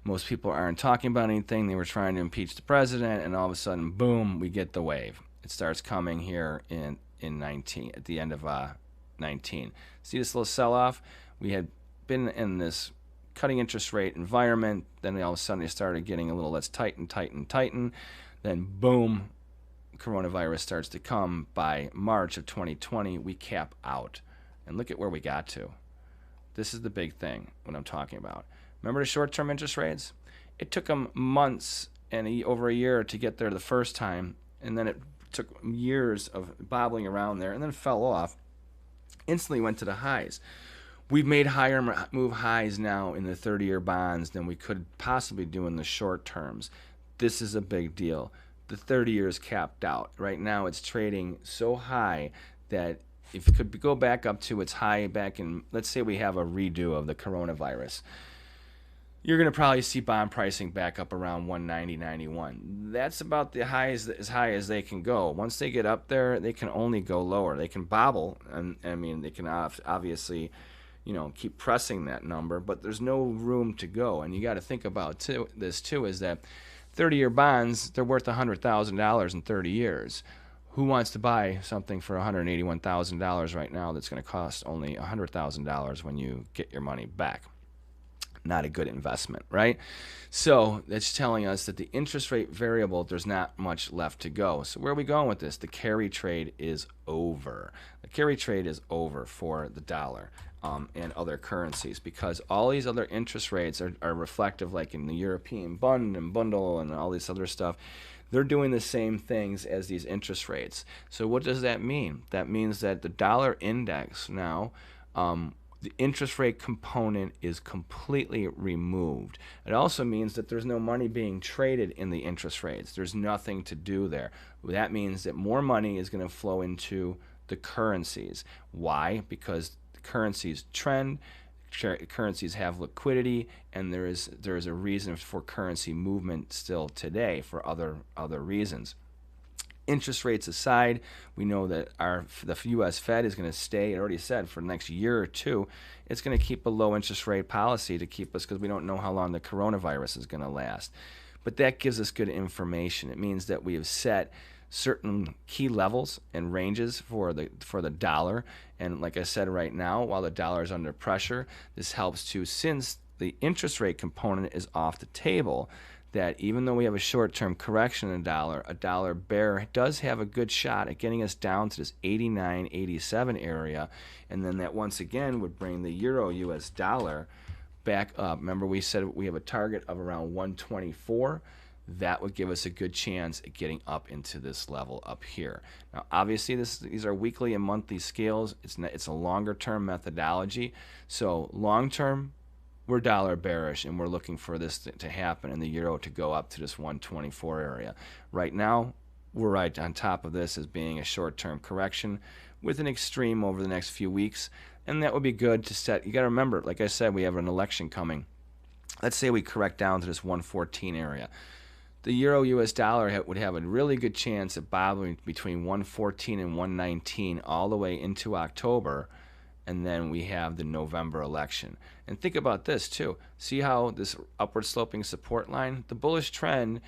Most people aren't talking about anything. They were trying to impeach the president, and all of a sudden, boom, we get the wave. It starts coming here in 19, at the end of 19. See this little sell-off? We had been in this cutting interest rate environment. Then all of a sudden, they started getting a little, let's tighten. Then, boom, coronavirus starts to come. By March of 2020, we cap out. And look at where we got to. This is the big thing, what I'm talking about. Remember the short-term interest rates? It took them months and over a year to get there the first time, and then it took years of bobbling around there, and then fell off. Instantly went to the highs. We've made higher move highs now in the 30-year bonds than we could possibly do in the short terms. This is a big deal. The 30 years capped out. Right now it's trading so high that if it could go back up to its high back in, let's say we have a redo of the coronavirus, you're going to probably see bond pricing back up around 190.91. That's about the highs, as high as they can go. Once they get up there, they can only go lower. They can bobble, and I mean, they can obviously, keep pressing that number, but there's no room to go. And you got to think about this too, is that 30-year bonds, they're worth $100,000 in 30 years. Who wants to buy something for $181,000 right now that's going to cost only $100,000 when you get your money back? Not a good investment, right? So that's telling us that the interest rate variable, there's not much left to go. So where are we going with this? The carry trade is over. The carry trade is over for the dollar and other currencies, because all these other interest rates are reflective, like in the European bund and bundle and all this other stuff. They're doing the same things as these interest rates. So what does that mean? That means that the dollar index now, the interest rate component is completely removed. It also means that there's no money being traded in the interest rates. There's nothing to do there. That means that more money is going to flow into the currencies. Why? Because the currencies trend, currencies have liquidity, and there is a reason for currency movement still today for other reasons. Interest rates aside, we know that the U.S. Fed is going to stay, it already said, for the next year or two, it's going to keep a low interest rate policy to keep us, because we don't know how long the coronavirus is going to last. But that gives us good information. It means that we have set certain key levels and ranges for the dollar. And like I said, right now, while the dollar is under pressure, this helps to, since the interest rate component is off the table, that even though we have a short-term correction in a dollar bear does have a good shot at getting us down to this 89, 87 area, and then that once again would bring the euro US dollar back up. Remember, we said we have a target of around 124. That would give us a good chance at getting up into this level up here. Now, obviously, these are weekly and monthly scales. It's a longer-term methodology. So long-term, we're dollar bearish, and we're looking for this to happen and the euro to go up to this 124 area. Right now, we're right on top of this as being a short-term correction with an extreme over the next few weeks, and that would be good to set. You got to remember, like I said, we have an election coming. Let's say we correct down to this 114 area. The euro US dollar would have a really good chance of bobbing between 114 and 119 all the way into October, and then we have the November election. And think about this too. See how this upward sloping support line, the bullish trend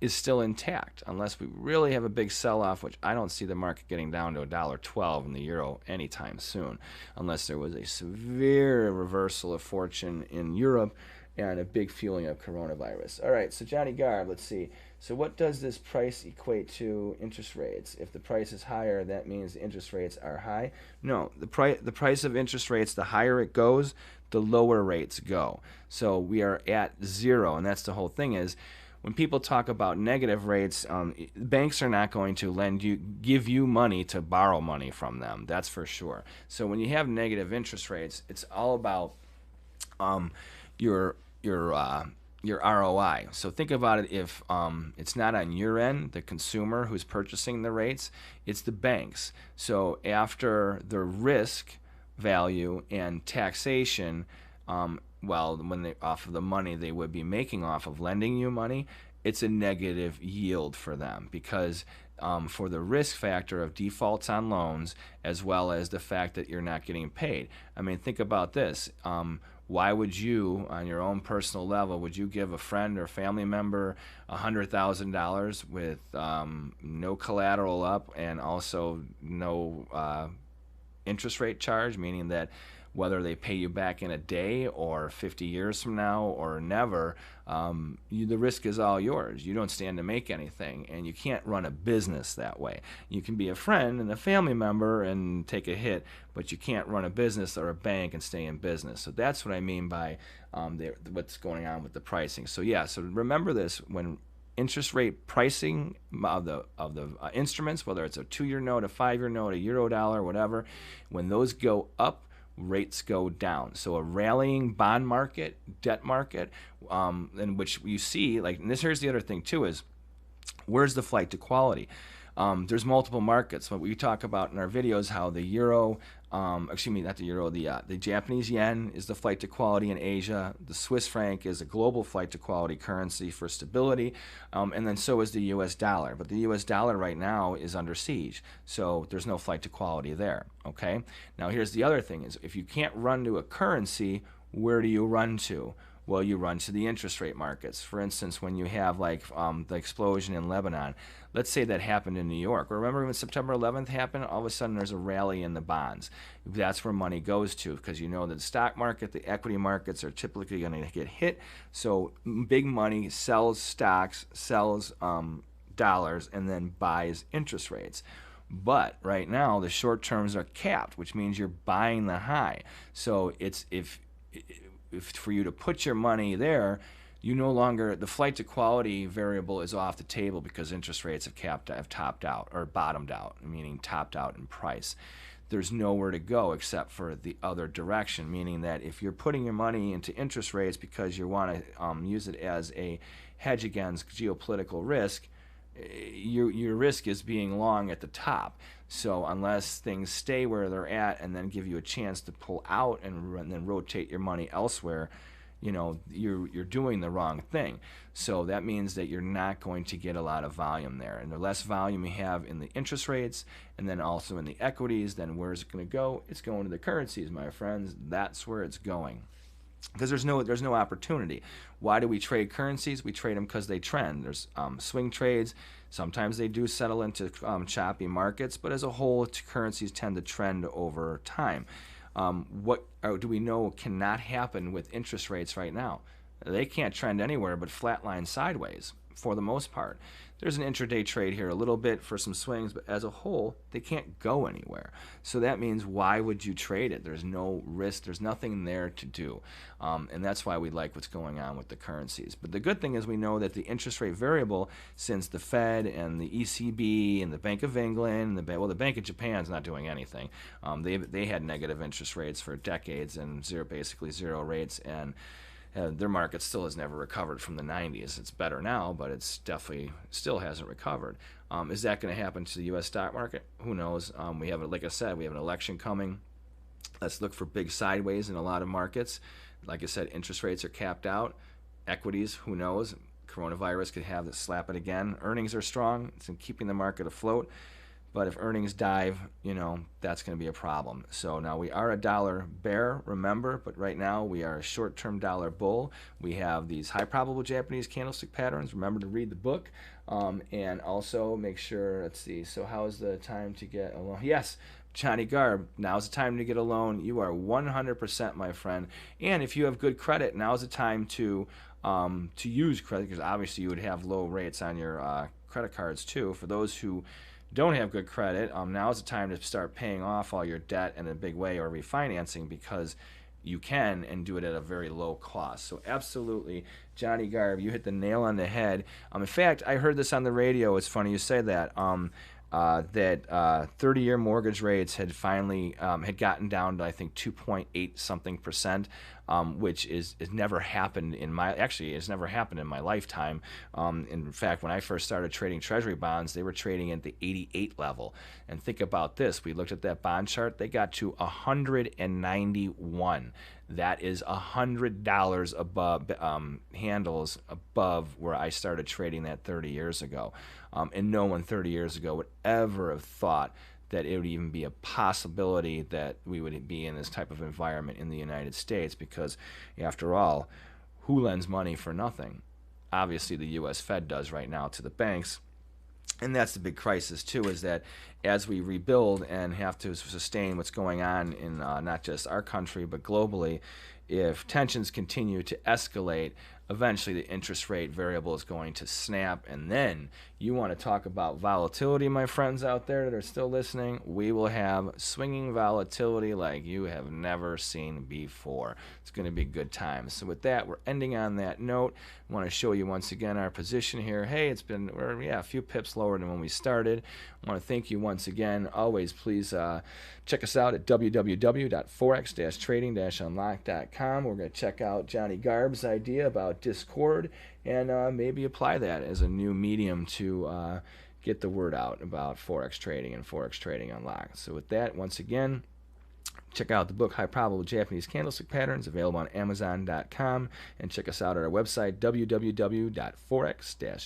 is still intact unless we really have a big sell-off, which I don't see the market getting down to $1.12 in the euro anytime soon, unless there was a severe reversal of fortune in Europe and a big fueling of coronavirus. All right, so Johnny Garb, let's see. So what does this price equate to interest rates? If the price is higher, that means the interest rates are high? No, the price of interest rates, the higher it goes, the lower rates go. So we are at zero, and that's the whole thing is, when people talk about negative rates, banks are not going to give you money to borrow money from them. That's for sure. So when you have negative interest rates, it's all about your ROI. So think about it, if it's not on your end, the consumer who's purchasing the rates, it's the banks. So after the risk value and taxation, well, when they off of the money they would be making off of lending you money, it's a negative yield for them because for the risk factor of defaults on loans, as well as the fact that you're not getting paid. I mean, think about this. Why would you, on your own personal level, would you give a friend or family member $100,000 with no collateral up and also no interest rate charge, meaning that whether they pay you back in a day or 50 years from now or never, the risk is all yours. You don't stand to make anything, and you can't run a business that way. You can be a friend and a family member and take a hit, but you can't run a business or a bank and stay in business. So that's what I mean by what's going on with the pricing. So yeah, so remember this, when interest rate pricing of the instruments, whether it's a 2-year note, a 5-year note, a euro dollar, whatever, when those go up, rates go down. So a rallying bond market, debt market, in which you see, like, and here's the other thing too, is where's the flight to quality? There's multiple markets. What we talk about in our videos, how the euro, excuse me, not the euro, the Japanese yen is the flight to quality in Asia. The Swiss franc is a global flight to quality currency for stability, and then so is the US dollar. But the US dollar right now is under siege, so there's no flight to quality there. Okay. Now here's the other thing: is if you can't run to a currency, where do you run to? Well, you run to the interest rate markets. For instance, when you have like the explosion in Lebanon, let's say that happened in New York. Remember when September 11th happened? All of a sudden there's a rally in the bonds. That's where money goes to, because you know that the stock market, the equity markets are typically going to get hit. So big money sells stocks, sells dollars, and then buys interest rates. But right now the short terms are capped, which means you're buying the high. So it's if for you to put your money there, you no longer, the flight to quality variable is off the table because interest rates have topped out or bottomed out, meaning topped out in price. There's nowhere to go except for the other direction, meaning that if you're putting your money into interest rates because you want to use it as a hedge against geopolitical risk, your risk is being long at the top. So unless things stay where they're at and then give you a chance to pull out and then rotate your money elsewhere, you know, you're doing the wrong thing. So that means that you're not going to get a lot of volume there. And the less volume you have in the interest rates and then also in the equities, then where's it going to go? It's going to the currencies, my friends. That's where it's going. Because there's no opportunity. Why do we trade currencies? We trade them because they trend. There's swing trades. Sometimes they do settle into choppy markets, but as a whole, currencies tend to trend over time. What do we know cannot happen with interest rates right now? They can't trend anywhere but flatline sideways. for the most part. There's an intraday trade here a little bit for some swings, but as a whole, they can't go anywhere. So that means, why would you trade it? There's no risk. There's nothing there to do. And that's why we like what's going on with the currencies. But the good thing is, we know that the interest rate variable, since the Fed and the ECB and the Bank of England, and the Bank of Japan's not doing anything. They had negative interest rates for decades and basically zero rates, and their market still has never recovered from the 90s. It's better now, but it's definitely still hasn't recovered. Is that going to happen to the U.S. stock market? Who knows? We have, like I said, we have an election coming. Let's look for big sideways in a lot of markets. Like I said, interest rates are capped out. Equities, who knows? Coronavirus could have that, slap it again. Earnings are strong. It's in keeping the market afloat. But if earnings dive, that's going to be a problem. So now we are a dollar bear, remember, but right now we are a short-term dollar bull. We have these high probable Japanese candlestick patterns. Remember to read the book, and also make sure, let's see, so how is the time to get a loan? Yes, Johnny Garb, now's the time to get a loan. You are 100%, my friend. And if you have good credit, now's the time to use credit, because obviously you would have low rates on your credit cards too. For those who don't have good credit, now is the time to start paying off all your debt in a big way, or refinancing, because you can, and do it at a very low cost. So absolutely, Johnny Garb, you hit the nail on the head. In fact, I heard this on the radio. It's funny you say that. That 30-year mortgage rates had finally had gotten down to, I think, 2.8 something percent, which is never happened in my, actually it's never happened in my lifetime. In fact, when I first started trading treasury bonds, they were trading at the 88 level. And think about this, we looked at that bond chart, they got to 191. That is $100 above, handles above where I started trading that 30 years ago. And no one 30 years ago would ever have thought that it would even be a possibility that we would be in this type of environment in the United States, because after all, who lends money for nothing? Obviously the U.S. Fed does right now to the banks. And that's the big crisis too, is that as we rebuild and have to sustain what's going on in not just our country but globally, if tensions continue to escalate, eventually the interest rate variable is going to snap. And then you want to talk about volatility, my friends out there that are still listening, we will have swinging volatility like you have never seen before. It's going to be good times. So with that, we're ending on that note. I want to show you once again our position here. Hey, we're a few pips lower than when we started. I want to thank you once again. Always please check us out at www.forex-trading-unlock.com. We're going to check out Johnny Garb's idea about Discord, and maybe apply that as a new medium to get the word out about Forex trading and Forex Trading Unlocked. So with that, once again, check out the book High Probable Japanese Candlestick Patterns, available on Amazon.com, and check us out at our website, www.forex-trading